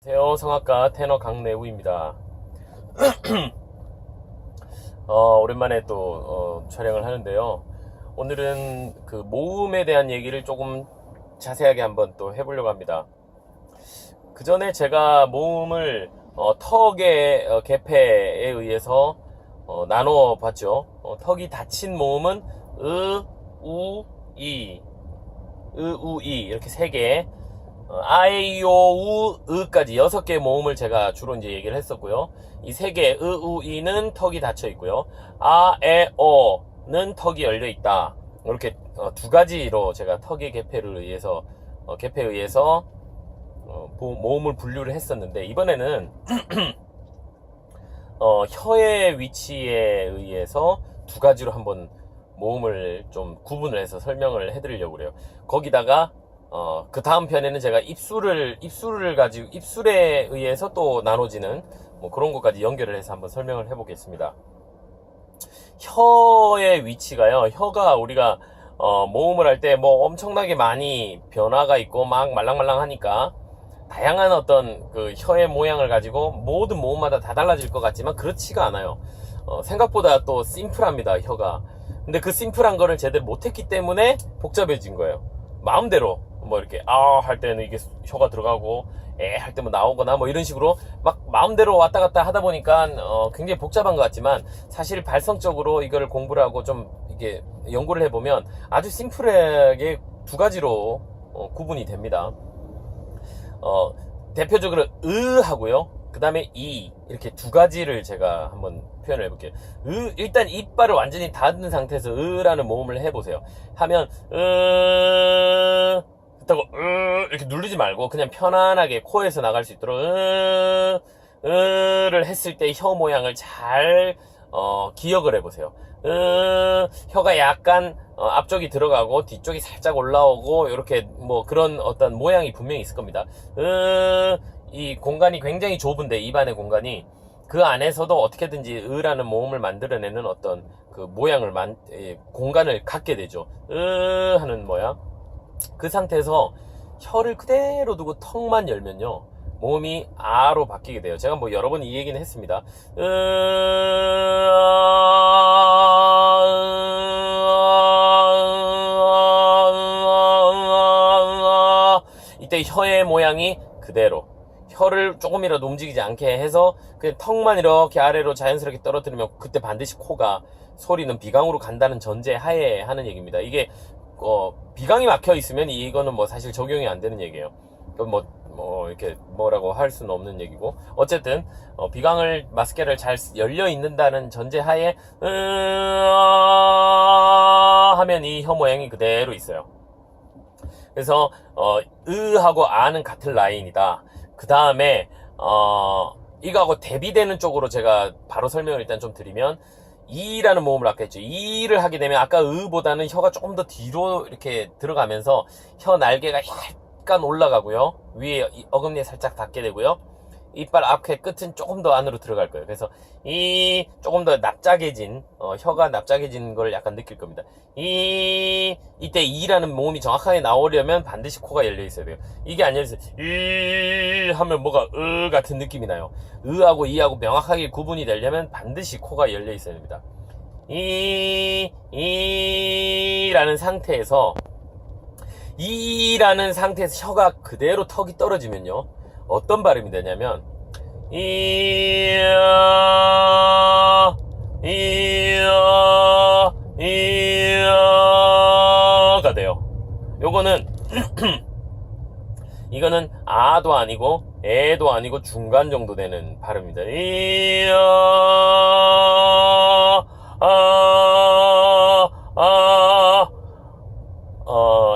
안녕하세요. 성악가 테너 강내우입니다. 오랜만에 또 촬영을 하는데요. 오늘은 그 모음에 대한 얘기를 조금 자세하게 한번 또 해보려고 합니다. 그 전에 제가 모음을 턱의 개폐에 의해서 나눠 봤죠. 턱이 닫힌 모음은 우, 이, 이렇게 세 개, 아에이오우 으까지 6개의 모음을 제가 주로 이제 얘기를 했었고요. 이 3개 이는 턱이 닫혀 있고요. 아에어는 턱이 열려 있다. 이렇게 2가지로 제가 턱의 개폐를 의해서 개폐에 의해서 모음을 분류를 했었는데, 이번에는 혀의 위치에 의해서 2가지로 한번 모음을 좀 구분을 해서 설명을 해드리려고 그래요. 거기다가 그 다음 편에는 제가 입술을 가지고 입술에 의해서 또 나눠지는 뭐 그런 것까지 연결을 해서 한번 설명을 해보겠습니다. 혀의 위치가요. 혀가 우리가 모음을 할 때 뭐 엄청나게 많이 변화가 있고 막 말랑말랑하니까 다양한 어떤 그 혀의 모양을 가지고 모든 모음마다 다 달라질 것 같지만 그렇지가 않아요. 생각보다 또 심플합니다, 혀가. 근데 그 심플한 거를 제대로 못했기 때문에 복잡해진 거예요. 마음대로 뭐 이렇게 할 때는 이게 혀가 들어가고 할 때 뭐 나오거나 뭐 이런 식으로 막 마음대로 왔다 갔다 하다 보니까 굉장히 복잡한 것 같지만, 사실 발성적으로 이거를 공부를 하고 좀 이게 연구를 해보면 아주 심플하게 2가지로 구분이 됩니다. 대표적으로 하고요, 그 다음에 이렇게 2가지를 제가 한번 표현을 해볼게요. 일단 이빨을 완전히 닫은 상태에서 라는 모음을 해보세요. 하면 그렇다고 이렇게 누르지 말고 그냥 편안하게 코에서 나갈 수 있도록 를 했을 때 혀 모양을 잘 기억을 해보세요. 혀가 약간 앞쪽이 들어가고 뒤쪽이 살짝 올라오고 이렇게 뭐 그런 어떤 모양이 분명히 있을 겁니다. 이 공간이 굉장히 좁은데, 입안의 공간이, 그 안에서도 어떻게든지 라는 모음을 만들어내는 어떤 그 모양을 공간을 갖게 되죠. 하는 모양. 그 상태에서 혀를 그대로 두고 턱만 열면요, 모음이 아로 바뀌게 돼요. 제가 뭐 여러 번 이 얘기는 했습니다. 이때 혀의 모양이 그대로, 혀를 조금이라도 움직이지 않게 해서 그냥 턱만 이렇게 아래로 자연스럽게 떨어뜨리면 그때 반드시 코가, 소리는 비강으로 간다는 전제 하에 하는 얘기입니다. 이게 비강이 막혀 있으면 이거는 뭐 사실 적용이 안 되는 얘기예요. 뭐 이렇게 뭐라고 할 수는 없는 얘기고, 어쨌든 비강을, 마스케를 잘 열려 있는다는 전제 하에 하면 이 혀 모양이 그대로 있어요. 그래서 하고 아는 같은 라인이다. 그 다음에 이거하고 대비되는 쪽으로 제가 바로 설명을 일단 좀 드리면, 이라는 모음을 아까 했죠. 이를 하게 되면 아까 보다는 혀가 조금 더 뒤로 이렇게 들어가면서 혀 날개가 약간 올라가고요, 위에 어금니에 살짝 닿게 되고요, 이빨 앞에 끝은 조금 더 안으로 들어갈 거예요. 그래서 조금 더 납작해진, 혀가 납작해진 걸 약간 느낄 겁니다. 이때 이라는 모음이 정확하게 나오려면 반드시 코가 열려 있어야 돼요. 이게 안 열려 있어요. 하면 뭐가 같은 느낌이 나요. 하고 이하고 명확하게 구분이 되려면 반드시 코가 열려 있어야 됩니다. 라는 상태에서 혀가 그대로 턱이 떨어지면요, 어떤 발음이 되냐면 가 돼요. 요거는 이거는 아도 아니고 에도 아니고 중간 정도 되는 발음입니다.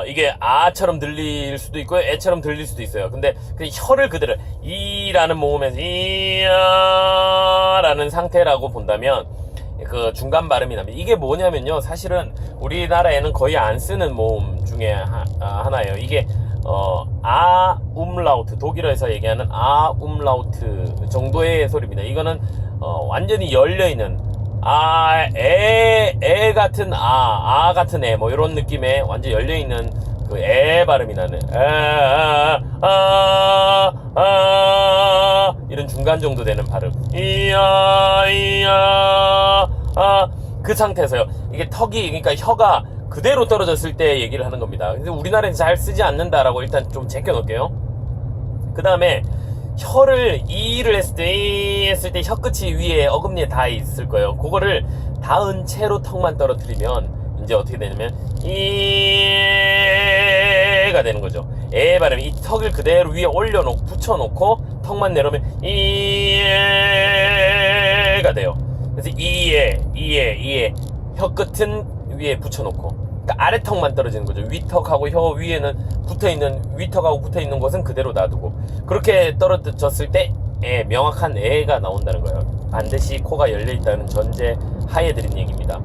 이게 아처럼 들릴 수도 있고요, 에처럼 들릴 수도 있어요. 근데 그 혀를 그대로 이라는 모음에서 라는 상태라고 본다면 그 중간 발음이 납니다. 이게 뭐냐면요, 사실은 우리나라에는 거의 안 쓰는 모음 중에 하나예요. 이게 umlaut, 독일어에서 얘기하는 umlaut 정도의 소리입니다. 이거는 완전히 열려있는 애 같은 같은 애, 뭐 이런 느낌의 완전 열려있는 그 애 발음이 나는 중간 정도 되는 발음. 그 상태에서요. 이게 턱이, 그러니까 혀가 그대로 떨어졌을 때 얘기를 하는 겁니다. 근데 우리나라에서 잘 쓰지 않는다라고 일단 좀 제껴 놓을게요. 그 다음에 혀를 이를 했을 때 혀끝이 위에 어금니에 닿아 있을 거예요. 그거를 닿은 채로 턱만 떨어뜨리면 이제 어떻게 되냐면 이가 되는 거죠. 에 발음이 이 턱을 그대로 위에 올려놓고 붙여놓고 턱만 내려오면 이가 돼요. 그래서 이에 혀끝은 위에 붙여놓고, 그러니까 아래턱만 떨어지는 거죠. 위턱하고 혀 위에는 위턱하고 붙어있는 것은 그대로 놔두고, 그렇게 떨어졌을 때 명확한 애가 나온다는 거예요. 반드시 코가 열려있다는 전제 하에 드린 얘기입니다.